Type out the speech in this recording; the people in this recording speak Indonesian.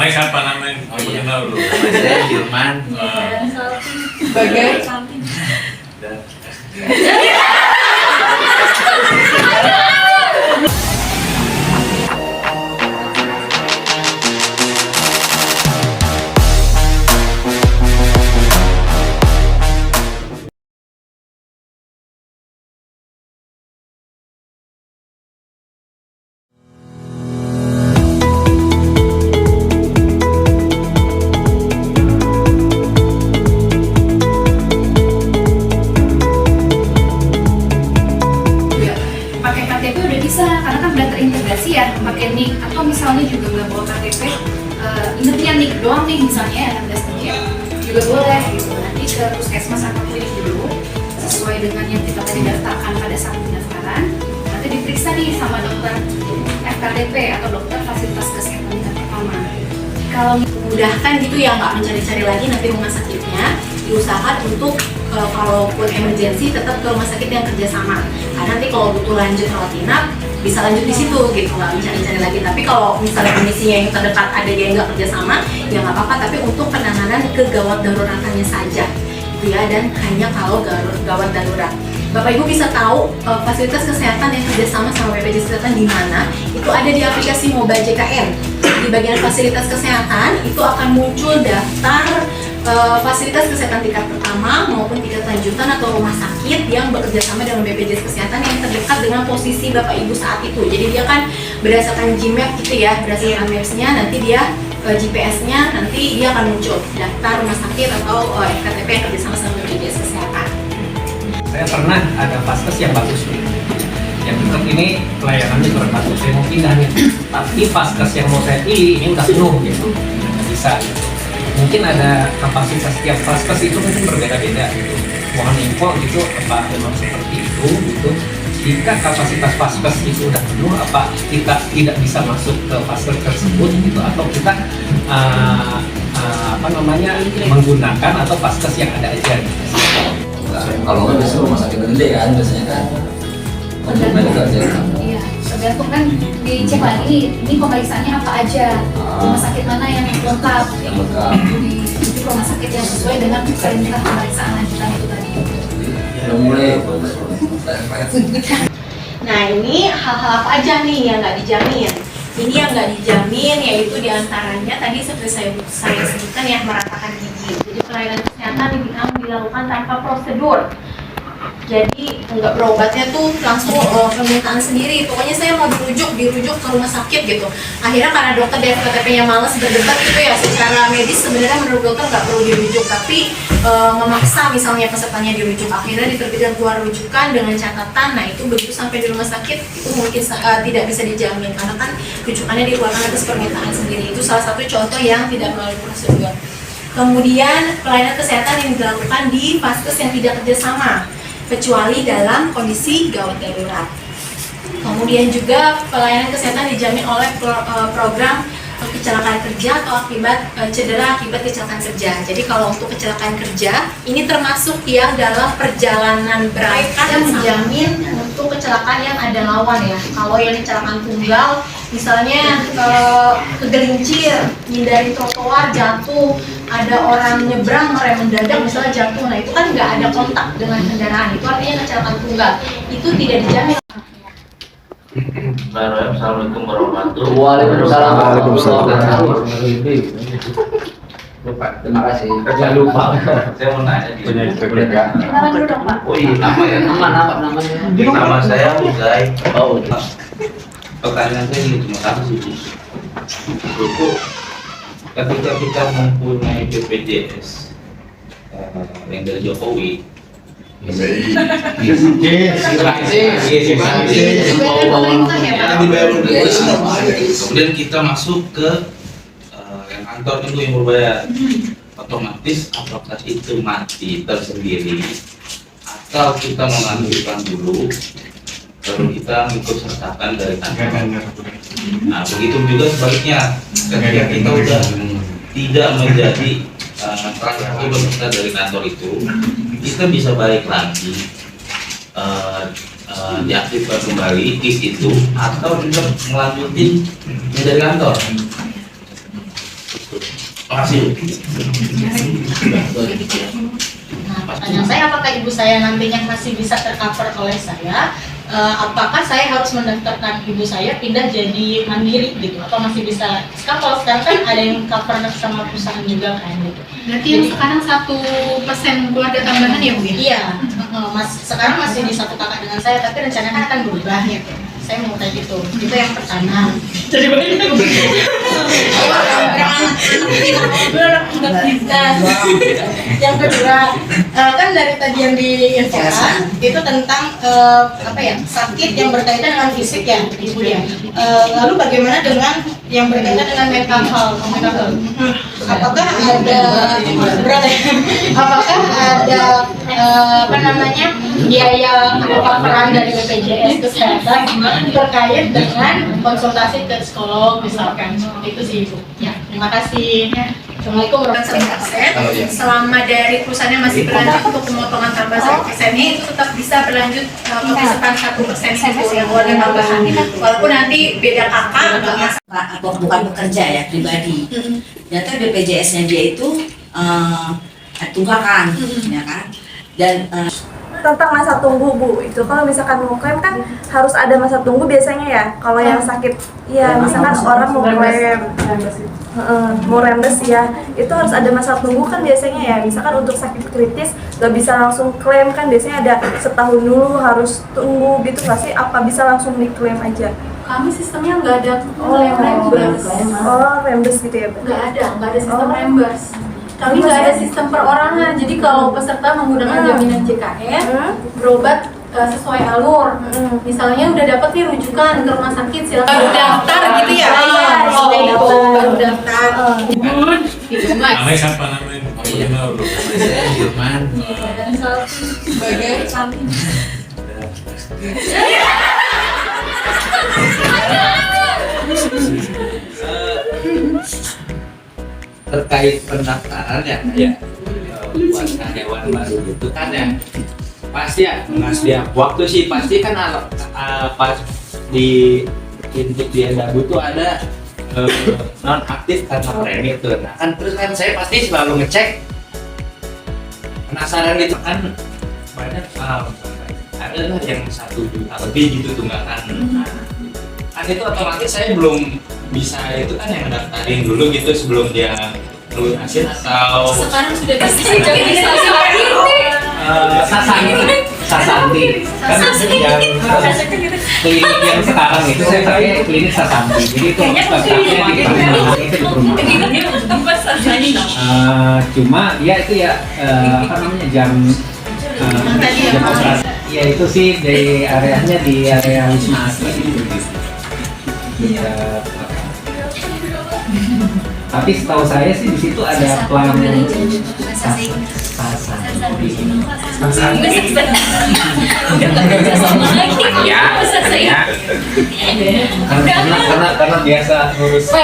Namanya siapa namanya? Oh iya. Kenal dulu. Saya Hilman. Sebagai pakai KTP udah bisa karena kan udah terintegrasi ya pakai NIK, atau misalnya juga nggak bawa KTP, ingetnya NIK doang nih misalnya ya 16 digit juga boleh gitu. Nanti ke puskesmas atau klinik dulu sesuai dengan yang kita tadi daftarkan pada saat pendaftaran, nanti diperiksa nih sama dokter FKTP atau dokter fasilitas kesehatan tingkat pertama. Kalau memudahkan gitu ya, nggak mencari-cari lagi nanti rumah sakitnya, diusahakan untuk kalaupun emergency tetap ke rumah sakit yang kerjasama, karena nanti kalau butuh lanjut rawat inap bisa lanjut di situ gitu, nggak mencari-cari lagi. Tapi kalau misalnya kondisinya yang terdekat ada yang nggak kerjasama ya nggak apa-apa, tapi untuk penanganan kegawat daruratannya saja gitu ya, dan hanya kalau gawat darurat. Bapak Ibu bisa tahu fasilitas kesehatan yang kerjasama sama BPJS Kesehatan di mana, itu ada di aplikasi Mobile JKN. Di bagian fasilitas kesehatan itu akan muncul daftar fasilitas kesehatan tingkat pertama maupun tingkat lanjutan atau rumah sakit yang bekerja sama dengan BPJS Kesehatan yang terdekat dengan posisi Bapak Ibu saat itu. Jadi dia kan berdasarkan Gmap gitu ya, berdasarkan Maps-nya nanti dia GPS-nya nanti dia akan muncul daftar rumah sakit atau FKTP yang kerja sama BPJS Kesehatan. Saya pernah ada vaskes yang bagus nih, yang tetap ini pelayanannya kurang bagus, saya mau pindah nih, tapi vaskes yang mau saya pilih ini nggak penuh gitu, nggak bisa gitu. Mungkin ada kapasitas tiap vaskes itu mungkin berbeda-beda gitu, mohon info gitu apa memang seperti itu gitu. Jika kapasitas vaskes itu udah penuh, apa kita tidak bisa masuk ke vaskes tersebut gitu, atau kita menggunakan atau vaskes yang ada aja gitu. Kalau nggak bisa rumah sakit gede kan biasanya kan. Untuk medical check up. Iya, tergantung kan dicek lagi ini pemeriksaannya apa aja, rumah sakit mana yang lengkap, Yang lengkap. di rumah sakit yang sesuai dengan perintah pemeriksaan lanjutan itu tadi. Udah mulai. Nah ini hal-hal apa aja nih yang nggak dijamin? Ini yang nggak dijamin yaitu diantaranya tadi seperti saya sebutkan ya, meratakan gigi. Jadi pelayanan kesehatan yang dilakukan tanpa prosedur. Jadi nggak berobatnya tuh langsung permintaan sendiri. Pokoknya saya mau dirujuk ke rumah sakit gitu. Akhirnya karena dokter dari FKTP-nya malas berdebat gitu ya, secara medis sebenarnya menurut dokter nggak perlu dirujuk, tapi memaksa misalnya pesertanya dirujuk. Akhirnya diterbitkan keluar rujukan dengan catatan. Nah itu begitu sampai di rumah sakit itu mungkin tidak bisa dijamin karena kan rujukannya dikeluarkan atas permintaan sendiri. Itu salah satu contoh yang tidak melalui prosedur. Kemudian pelayanan kesehatan yang dilakukan di vaskes yang tidak kerjasama, kecuali dalam kondisi gawat darurat. Kemudian juga pelayanan kesehatan dijamin oleh program kecelakaan kerja atau akibat cedera akibat kecelakaan kerja. Jadi kalau untuk kecelakaan kerja ini termasuk yang dalam perjalanan berangkat dan menjamin untuk kecelakaan yang ada lawan ya. Kalau yang kecelakaan tunggal misalnya kegelincir, hindari trotoar, jatuh, ada orang nyebrang ngerem mendadak misalnya jatuh, nah itu kan nggak ada kontak dengan kendaraan, itu artinya kecelakaan tunggal, itu tidak dijamin. Assalamualaikum warahmatullahi Waalaikumsalam. Lupa, terima kasih. Jangan lupa. Saya mau nanya di Punya itu boleh juga. nggak? Kenalan dulu dong Pak. Oh iya, nama ya. Namanya. Nama saya Uzai. Oh, pertanyaan saya ini cuma satu sih. Itu ketika kita mempunyai BPJS yang dari Jokowi, kemudian kita masuk ke yang kantor itu yang berbayar, otomatis apakah itu mati tersendiri atau kita mengambilkan dulu baru kita ikut sertakan dari kantor. Nah begitu juga sebaliknya, ketika kita udah tidak menjadi transaksi peserta dari kantor itu, kita bisa balik lagi diaktifkan kembali KIS itu atau juga melanjutin dari kantor. Makasih. Nah, pertanyaan saya, apakah ibu saya nantinya masih bisa tercover oleh saya? Apakah saya harus mendaftarkan ibu saya pindah jadi mandiri gitu, atau masih bisa? Kalau sekarang kan ada yang cover sama perusahaan juga kan gitu. Berarti yang sekarang 1% keluarga tambahan ya Bu? Iya, sekarang masih di satu kakak dengan saya, tapi rencananya akan berubah gitu. Saya mau kayak gitu. Itu yang pertama. Jadi yang kedua, kan dari tadi yang diinfokan itu tentang sakit yang berkaitan dengan fisik ya, ibu ya. Lalu bagaimana dengan yang berkaitan dengan mental health? Apakah ada biaya atau peran dari BPJS Kesehatan terkait dengan konsultasi ke psikolog misalkan? Itu sih ibu. Ya, terima kasih. Assalamualaikum warahmatullahi wabarakatuh. Selama dari perusahaannya masih berlanjut untuk pemotongan tambah 1%-nya itu tetap bisa berlanjut kepesertaan 1% itu yang keluarga tambahan. Walaupun nanti beda kakak nggak masalah. Atau bukan bekerja ya pribadi. Ternyata BPJS-nya dia itu tunggakan, ya kan? Dan tentang masa tunggu Bu, itu kalau misalkan mau klaim kan harus ada masa tunggu biasanya ya. Kalau yang sakit, ya misalkan orang mau klaim, mau rembes ya, itu harus ada masa tunggu kan biasanya ya. Misalkan untuk sakit kritis nggak bisa langsung klaim kan, biasanya ada setahun dulu harus tunggu gitu nggak sih? Apa bisa langsung diklaim aja? Kami sistemnya nggak ada reimburse. Oh, reimburse gitu ya Bu? Nggak ada sistem reimburse. Kami nggak ada sistem perorangan, jadi kalau peserta menggunakan jaminan JKN berobat sesuai alur. Misalnya udah dapat nih rujukan ke rumah sakit, silakan baru daftar gitu ya. Baru daftar. Itu Mas. Namanya siapa namanya? Saya Firman. Sebagai cantik. Terkait pendaftaran ya, buat karyawan baru itu kan ya pasti ya waktu sih pasti kan pas di intip di Endabu tuh ada non aktif karena premi itu. Nah kan terus kan saya pasti selalu ngecek, penasaran gitu kan, banyak ada lah yang 1 juta lebih gitu tunggakan. Kan itu otomatis saya belum bisa itu kan yang daftarin dulu gitu sebelum dia lunasin atau Sekarang sudah bisa jadi Sasanti kan yang klinik yang sekarang itu saya pakai klinik Sasanti, jadi itu daftarnya di perumahan. Cuma ya itu ya jam operasi ya itu sih dari areanya di area Wisma Atlet. Tapi setahu saya sih di situ ada plan karena biasa ngurus